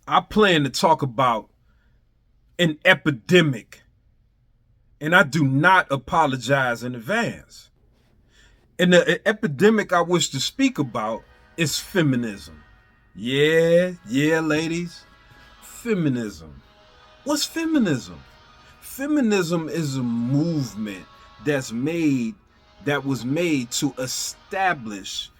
I plan to talk about an epidemic, and I do not apologize in advance. And the epidemic I wish to speak about is feminism. Yeah, ladies. Feminism. What's feminism? Feminism is a movement that's made that was made to establish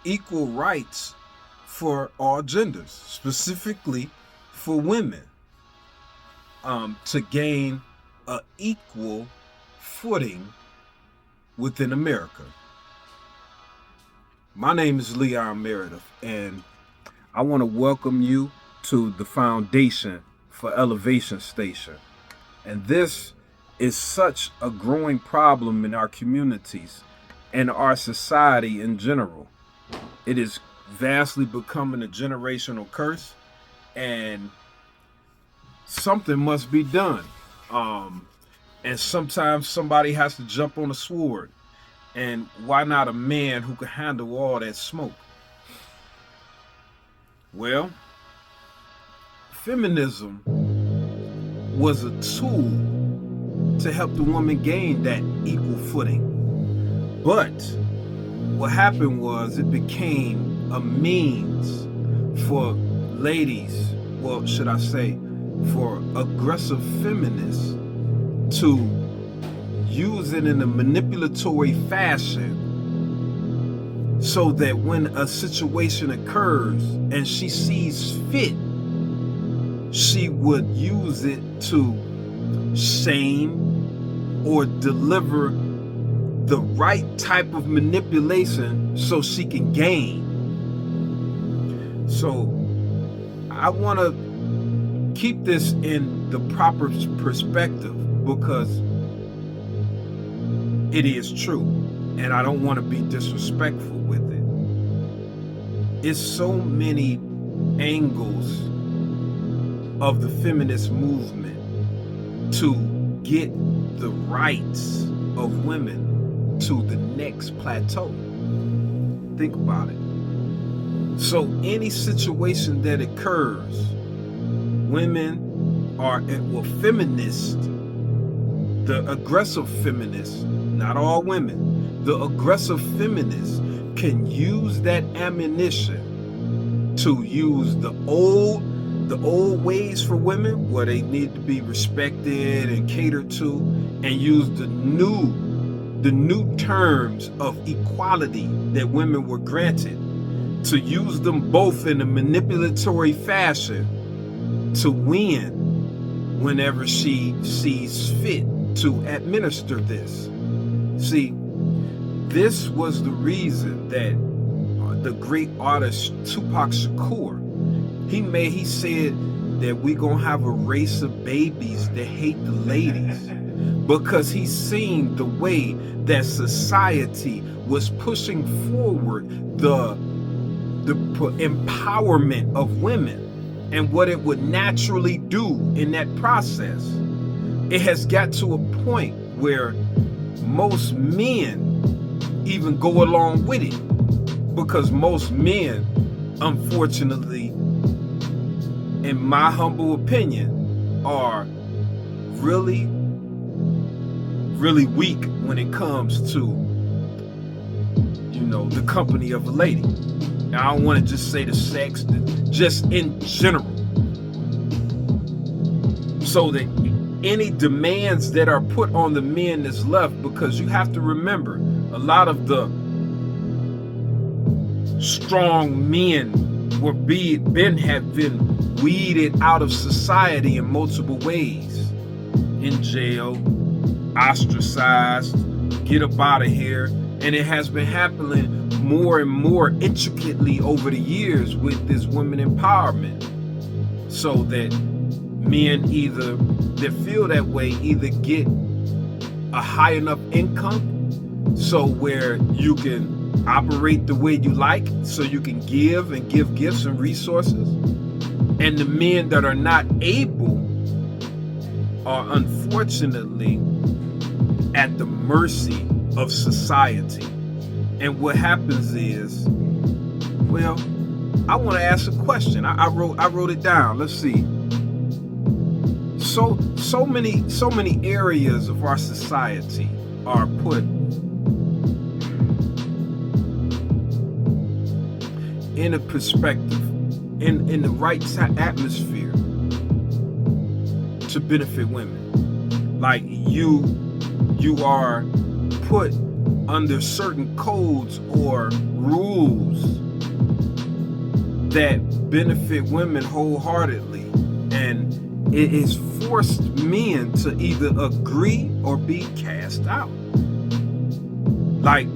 equal rights for all genders, specifically for women, to gain an equal footing within America. My name is Leon Meredith, and I want to welcome you to the Foundation for Elevation Station. And this is such a growing problem in our communities and our society in general. It is vastly becoming a generational curse, and something must be done. And sometimes somebody has to jump on a sword. And why not a man who can handle all that smoke? Well, feminism was a tool to help the woman gain that equal footing. But what happened was it became a means for ladies, well, should I say, for aggressive feminists to use it in a manipulatory fashion so that when a situation occurs and she sees fit, she would use it to shame or deliver the right type of manipulation so she can gain. So I want to keep this in the proper perspective because it is true, and I don't want to be disrespectful with it. It's so many angles of the feminist movement to get the rights of women to the next plateau. Think about it. So any situation that occurs, women are, well, feminists, the aggressive feminists, not all women, the aggressive feminists can use that ammunition to use the old ways for women where they need to be respected and catered to, and use the new terms of equality that women were granted, to use them both in a manipulatory fashion to win whenever she sees fit to administer this. See, this was the reason that the great artist Tupac Shakur, he said that we gonna have a race of babies that hate the ladies, because he's seen the way that society was pushing forward the empowerment of women and what it would naturally do in that process. It has got to a point where most men even go along with it, because most men, unfortunately, in my humble opinion, are really weak when it comes to, the company of a lady. Now, I don't want to just say the sex, just in general. So that any demands that are put on the men that's left, because you have to remember, a lot of the strong men have been weeded out of society in multiple ways. In jail, ostracized, get up out of here. And it has been happening more and more intricately over the years with this women empowerment. So that men that feel that way either get a high enough income so where you can operate the way you like, so you can give gifts and resources. And the men that are not able are unfortunately at the mercy of society. And what happens is, well, I want to ask a question. I wrote it down. Let's see. So many areas of our society are put in a perspective, in the right atmosphere to benefit women. Like you are put under certain codes or rules that benefit women wholeheartedly, and it has forced men to either agree or be cast out. Like,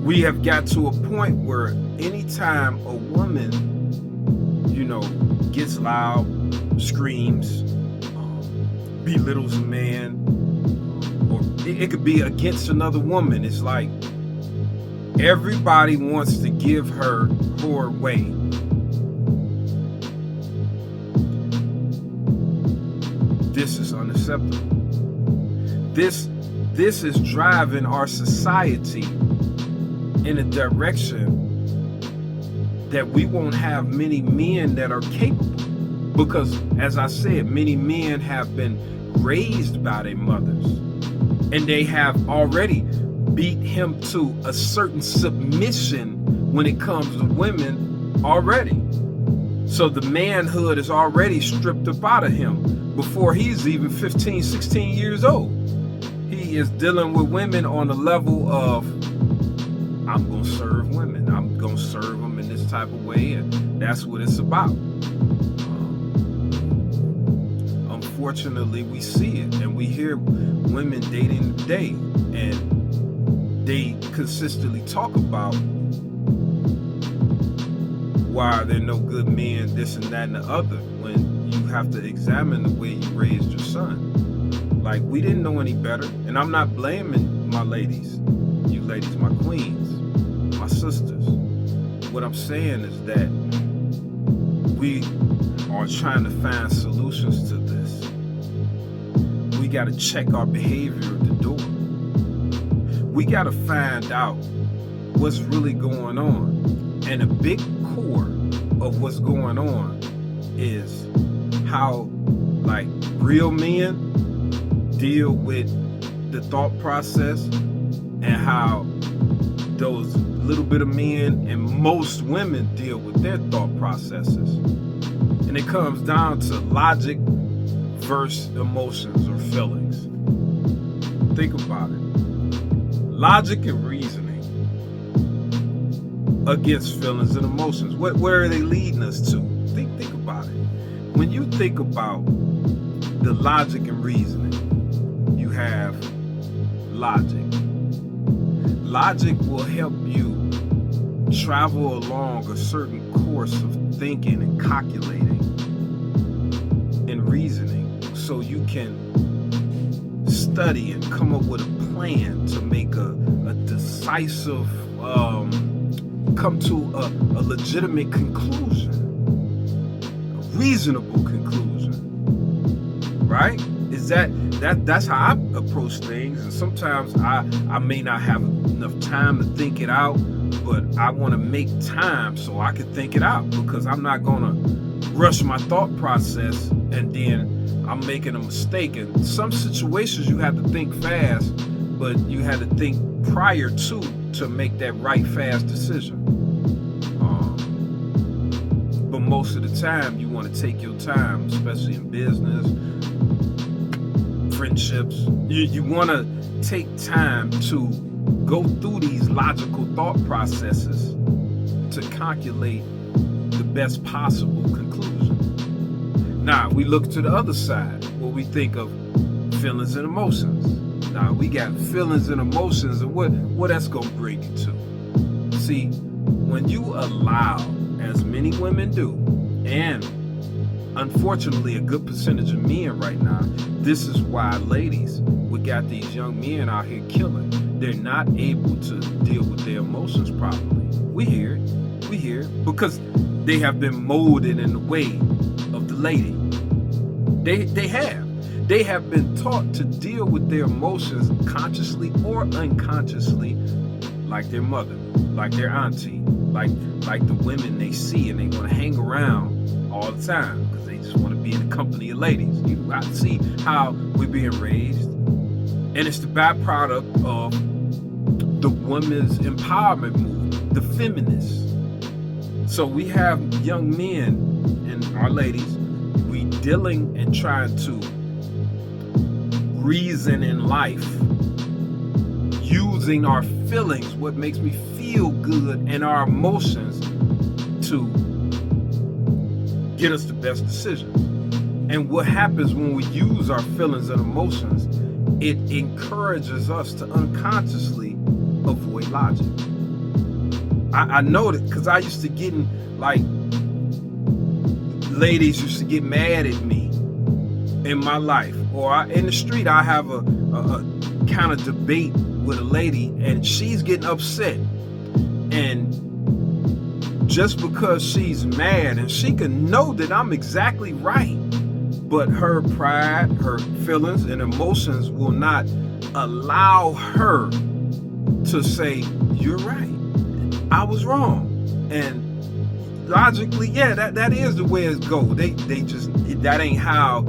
we have got to a point where anytime a woman, gets loud, screams, belittles a man, or it could be against another woman, it's like everybody wants to give her way. This is unacceptable. This is driving our society in a direction that we won't have many men that are capable. Because, as I said, many men have been raised by their mothers, and they have already beat him to a certain submission when it comes to women already. So the manhood is already stripped up out of him before he's even 15, 16 years old. He is dealing with women on the level of, I'm going to serve women. I'm going to serve them in this type of way, and that's what it's about. Unfortunately, we see it, and we hear women dating today, and they consistently talk about why they're no good men, this and that and the other, when you have to examine the way you raised your son. Like, we didn't know any better, and I'm not blaming my ladies, you ladies, my queens, my sisters. What I'm saying is that we are trying to find solutions to this. We got to check our behavior at the door. We got to find out what's really going on. And a big core of what's going on is how, like, real men deal with the thought process, and how those little bit of men and most women deal with their thought processes. And it comes down to logic versus emotions or feelings. Think about it. Logic and reasoning against feelings and emotions. Where are they leading us to? Think about it. When you think about the logic and reasoning, you have logic. Logic will help you travel along a certain course of thinking and calculating and reasoning, so you can study and come up with a plan to make a decisive, come to a legitimate conclusion, a reasonable conclusion, right? Is that's how I approach things. And sometimes I may not have enough time to think it out, but I want to make time so I can think it out, because I'm not gonna rush my thought process and then I'm making a mistake. In some situations you have to think fast, but you had to think prior to make that right fast decision. But most of the time you want to take your time, especially in business, friendships. You want to take time to go through these logical thought processes to calculate the best possible conclusion. Now, we look to the other side, where we think of feelings and emotions. Now, we got feelings and emotions, and what that's going to bring you to. See, when you allow, as many women do, and unfortunately a good percentage of men right now, this is why, ladies, we got these young men out here killing. They're not able to deal with their emotions properly. We hear it, because they have been molded in the way of the lady. They have been taught to deal with their emotions consciously or unconsciously like their mother, like their auntie, like the women they see, and they want to hang around all the time because they just want to be in the company of ladies. You got to see how we're being raised, and it's the byproduct of the women's empowerment movement, the feminists. So we have young men and our ladies, we dealing and trying to reason in life using our feelings, what makes me feel good, and our emotions to get us the best decisions. And what happens when we use our feelings and emotions, it encourages us to unconsciously avoid logic. I know that because I used to get in, like, ladies used to get mad at me in my life, or in the street I have a kind of debate with a lady, and she's getting upset, and just because she's mad, and she can know that I'm exactly right, but her pride, her feelings and emotions will not allow her to say, you're right, I was wrong. And logically, yeah, that is the way it goes. They just, that ain't how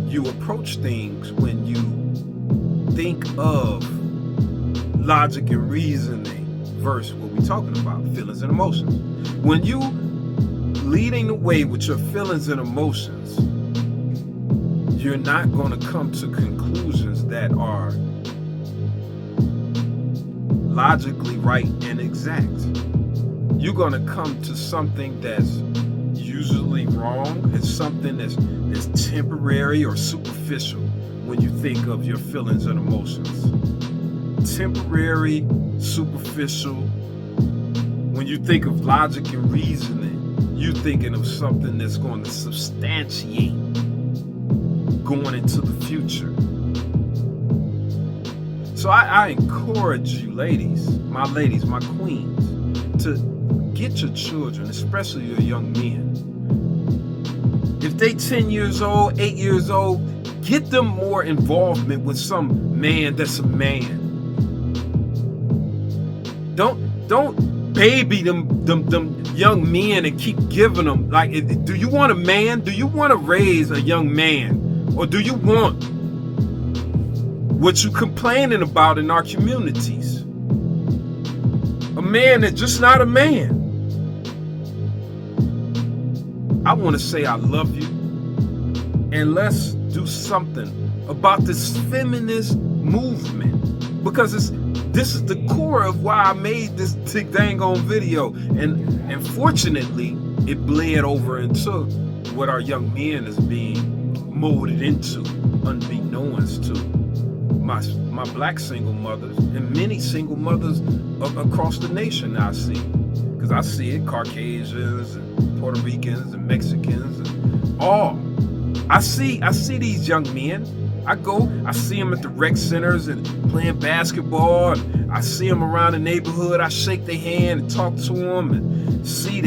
you approach things when you think of logic and reasoning versus what we're talking about, feelings and emotions. When you leading the way with your feelings and emotions, you're not going to come to conclusions that are logically right and exact. You're going to come to something that's usually wrong. It's something that's temporary or superficial when you think of your feelings and emotions. Temporary, superficial. When you think of logic and reasoning, you're thinking of something that's going to substantiate going into the future. So I encourage you ladies, my queens, to get your children, especially your young men. If they 10 years old, 8 years old, get them more involvement with some man that's a man. Don't baby them young men and keep giving them, like, do you want a man? Do you want to raise a young man? Or do you want what you complaining about in our communities? A man that's just not a man. I want to say I love you, and let's do something about this feminist movement, because this is the core of why I made this dang on video, and fortunately it bled over into what our young men is being molded into, unbeknownst to my black single mothers and many single mothers across the nation. I see, because I see it, Caucasians and Puerto Ricans and Mexicans and all. I see these young men. I see them at the rec centers and playing basketball, and I see them around the neighborhood. I shake their hand and talk to them, and see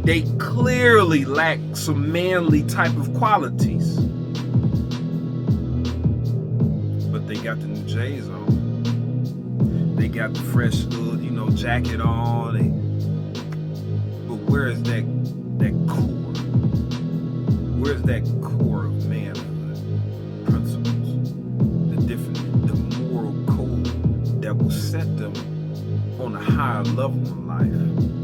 they clearly lack some manly type of qualities. But they got the new J's on. They got the fresh hood, jacket on. But where is that core? Where's that core of manhood principles? The moral code that will set them on a higher level in life.